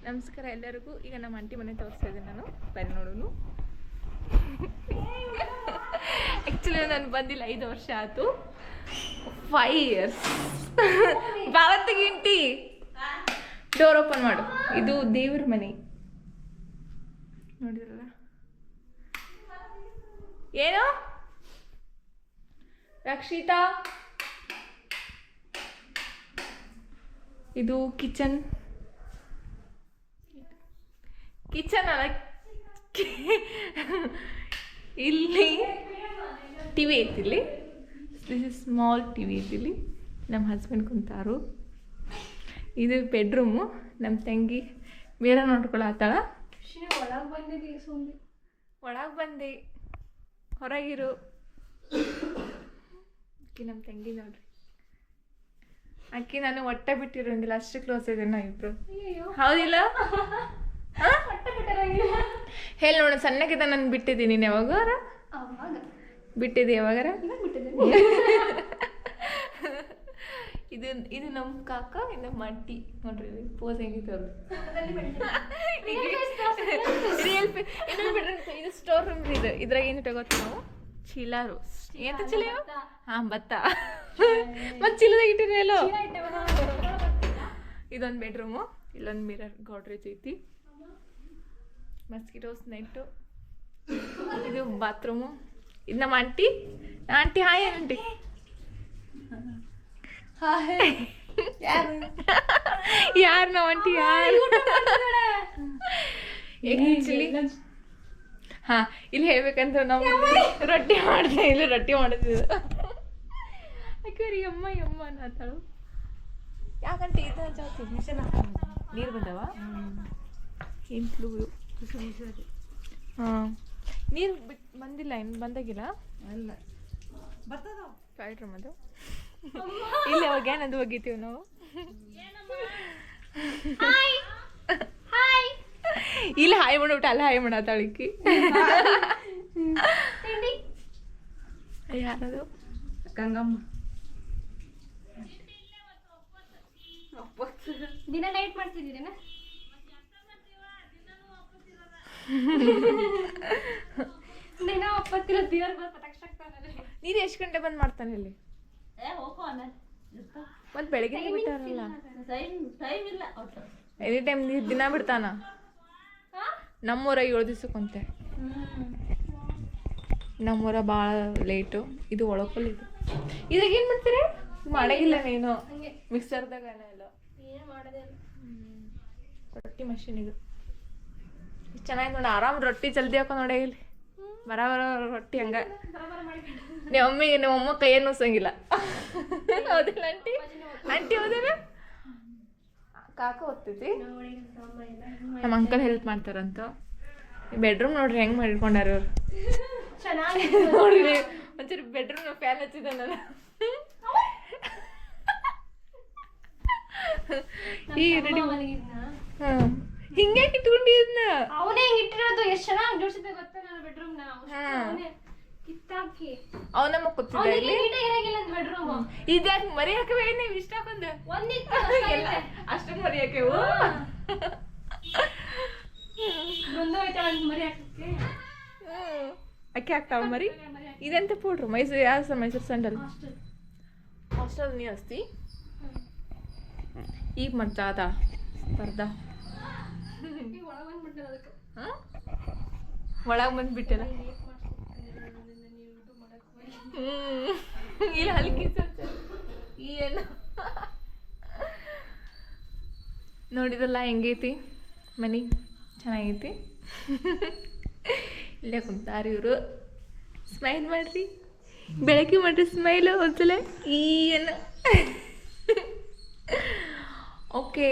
ನಮಸ್ಕಾರ ಎಲ್ಲರಿಗೂ. ಈಗ ನಮ್ಮ ಆಂಟಿ ಮನೆ ತೋರಿಸ್ತಾ ಇದ್ದೀನಿ ನಾನು. ಬನ್ನಿ ನೋಡೋನು. ಆ್ಯಕ್ಚುಲಿ ನಾನು ಬಂದಿಲ್ಲ 5 ವರ್ಷ ಆಯಿತು. 5 years. ಬಾವತ್ತಿಗಿಂಟಿ ಡೋರ್ ಓಪನ್ ಮಾಡು. ಇದು ದೇವ್ರ ಮನೆ ನೋಡಿರಲ್ಲ. ಏನು ರಕ್ಷಿತಾ, ಇದು ಕಿಚನ್ ಅಲ್ಲ, ಇಲ್ಲಿ ಟಿವಿ ಐತಿಲ್ಲಿ. ದಿಸ್ ಇಸ್ ಸ್ಮಾಲ್ ಟಿವಿ ಐತಿಲ್ಲಿ. ನಮ್ಮ ಹಸ್ಬೆಂಡ್ ಕುಂತಾರು. ಇದು ಬೆಡ್ರೂಮು. ನಮ್ಮ ತಂಗಿ ಬೇಡ ನೋಡ್ಕೊಳತ್ತಾಳ. ಒಳಗೆ ಬಂದೆ, ಹೊರಗಿರು. ಅಕ್ಕಿ ನಮ್ಮ ತಂಗಿ ನೋಡ್ರಿ. ಅಕ್ಕಿ ನಾನು ಒಟ್ಟೆ ಬಿಟ್ಟಿರೋಂಗಿಲ್ಲ, ಅಷ್ಟು ಕ್ಲೋಸ್ ಇದೆ ನಾವು ಇಬ್ರು. ಹೌದಿಲ್ಲ? ಹೇಳಿ ನೋಡು, ಸಣ್ಣಕ್ಕಿದ್ದ ನಾನು ಬಿಟ್ಟಿದ್ದೀನಿ. ನೀನು ಯಾವಾಗಾರ ಬಿಟ್ಟಿದ್ದೆ? ಯಾವಾಗಾರ ಇದು ನಮ್ಮ ಕಾಕ, ಇದು ನಮ್ಮ ಅಟ್ಟಿ ನೋಡ್ರಿ. ಪೋಸ್ ಹೆಂಗಿತ್ತು ಅವ್ರು. ಇದು ಸ್ಟೋರ್ ರೂಮ್ ಇದು. ಇದ್ರಾಗ ಏನು ತಗೋತೀವಿ ನಾವು? ಚೀಲಾರು. ಎಂತ ಚೀಲ? ಹಾಂ, ಭತ್ತ. ಮತ್ತು ಚೀಲದಾಗ ಇಟ್ಟಿರಲ್ಲ. ಇದೊಂದು ಬೆಡ್ರೂಮು. ಇಲ್ಲೊಂದು ಮಿರರ್, ಗೋಡ್ರೇಜ್ ಐತಿ, ಮಸ್ಕಿಟೋಸ್ ನೆಟ್ಟು. ಇದು ಬಾತ್ರೂಮು. ಇದು ನಮ್ಮ ಆಂಟಿ. Aunty hi aunty. ಯಾರು ನಮ್ಮ ಆಂಟಿ? ಯಾರು? ಆ್ಯಕ್ಚುಲಿ ಹಾಂ, ಇಲ್ಲಿ ಹೇಳ್ಬೇಕಂದ್ರೆ ನಾವು ರೊಟ್ಟಿ ಮಾಡಿದೆ. ಇಲ್ಲಿ ರೊಟ್ಟಿ ಮಾಡಿದ್ವಿ. ಯಾಕೆ ಯಮ್ಮ ಅನ್ನತ್ತಾಳು. ಯಾಕಂటే ಇದು ಜಾಸ್ತಿ ಮಿಷನ್ ನೀರು ಬಂದವ. ಇಂಟ್ಲು ಹಾಂ, ನೀರು ಬಂದಿಲ್ಲ, ಇನ್ನು ಬಂದಾಗಿಲ್ಲ. ಅಲ್ಲ ಬರ್ತದ ಫ್ಯಾಕ್ಟ್ರಿ ಅದು. ಇಲ್ಲಿ ಅವಾಗ ಏನದು ಒಗಿತೀವಿ ನಾವು. ಇಲ್ಲಿ ಹಾಯ್ ಮಾಡ್ಬಿಟ್ಟು ಅಲ್ಲಿ ಹಾಯ್ ಮಾಡತ್ತಾಳಿಕ್ಕಿ. ಯಾರದು? ಗಂಗಮ್ಮ. ದಿನ ನೈಟ್ ಮಾಡ್ತಿದ್ದೀರೇನ? ದಿನ ಒಪ್ಪತ್ತಿರ ದೇವ್ರ ಬಂದು ಪಟಾಕ್ಸಾಕ್ತಾನಲ್ಲ. ನೀರು ಎಷ್ಟು ಗಂಟೆ ಬಂದು ಮಾಡ್ತಾನೆ ಇಲ್ಲಿ? ಮತ್ತು ಬೆಳಗ್ಗೆ ಬಿಟ್ಟಾರಲ್ಲ. ಎನಿ ಟೈಮ್ ನೀರು ದಿನ ಬಿಡ್ತಾನ. ನಮ್ಮೂರ 7 ದಿವ್ಸಕ್ಕಂತೆ. ನಮ್ಮೂರ ಭಾಳ ಲೇಟು. ಇದು ಒಳಕಲ್. ಇದು ಇದಾಗ ಏನು ಮಾಡ್ತೀರಿ? ಮಾಡಂಗಿಲ್ಲ ನೀನು ಮಿಕ್ಸರ್ದಾಗ ಎಲ್ಲ ರೊಟ್ಟಿ ಮಷೀನ್. ಇದು ಚೆನ್ನಾಗಿ ನೋಡಿ. ಆರಾಮ್ ರೊಟ್ಟಿ ಜಲ್ದಿ ಹಾಕೊಂಡು ನೋಡಿ. ಇಲ್ಲಿ ಬರ ರೊಟ್ಟಿ ಹಂಗ. ನಿಮ್ಮಮ್ಮ ಕೈಯನ್ನು ನುಸಂಗಿಲ್ಲ. ಹೌದಿಲ್ಲ ಆಂಟಿ? ಆಂಟಿ ಹೌದಿಲ್ಲ? ಕಾಕ ಓದ್ತೈತಿ. ನಮ್ಮ ಅಂಕಲ್ ಹೆಲ್ಪ್ ಮಾಡ್ತಾರಂತ. ಬೆಡ್ರೂಮ್ ನೋಡ್ರಿ ಹೆಂಗೆ ಮಾಡಿಟ್ಕೊಂಡಾರ ಇವ್ರು. ನೋಡ್ರಿ ಒಂಚೂರು ಬೆಡ್ರೂಮ್ ಫ್ಯಾನ್ ಹಚ್ಚಿದ್ದೆ ನಾನು. ಈಗ ರೆಡಿ. ಹಾಂ, ಹಿಂಗೆ ಇಟ್ಕೊಂಡಿದ್ನ. ಅವನೇ ಹಿಂಗೆ ಇಟ್ಟಿರೋದು. ಎಷ್ಟು ಚೆನ್ನಾಗಿ ಜೋಡಿಸಿದೆ ಗೊತ್ತಾ ನನ್ನ ಬೆಡ್ರೂಮ್ನ. ಕಿತ್ತಾಕಿ ಅವನಮ್ಮ ಕೂತಿದ್ದ ಇಲ್ಲಿ. ಬೆಡ್ರೂಮ್ ಇದ್ಯಾಕೆ ಮರಿ ಹಾಕವೆ? ನೀವು ಇಷ್ಟ ಹಾಕೊಂಡೆ ಅಷ್ಟು ಮರಿ ಹಾಕೆವು. ಮರಿ ಹಾಕಕ್ಕೆ ಅಕ್ಕಿ ಹಾಕ್ತಾವ ಮರಿ. ಇದೆಂತ ಪೌಡ್ರು? ಮೈಸೂರು ಯಾವ ಮೈಸೂರು ಸ್ಯಾಂಡಲ್. ಹಾಸ್ಟೆಲ್ ನೀ ಅಸ್ತಿ ಈಗ ಮಾಡ್ತಾ ಸ್ಪರ್ಧಾ ಒಳಗೆ ಬಂದ್ಬಿಟ್ಟಲ್ಲ. ಇಲ್ಲ ಹಲ್ಕಿ ಏನು ನೋಡಿದಲ್ಲ ಹೆಂಗೈತಿ ಮನೆ. ಚೆನ್ನಾಗೈತಿ. ಇಲ್ಲೇ ಕುಂತಾರ ಇವರು. ಸ್ಮೈಲ್ ಮಾಡ್ರಿ, ಬೆಳಗ್ಗೆ ಮಾಡ್ರಿ ಸ್ಮೈಲು ಒಂದ್ಸಲ. ಏನು ಓಕೆ.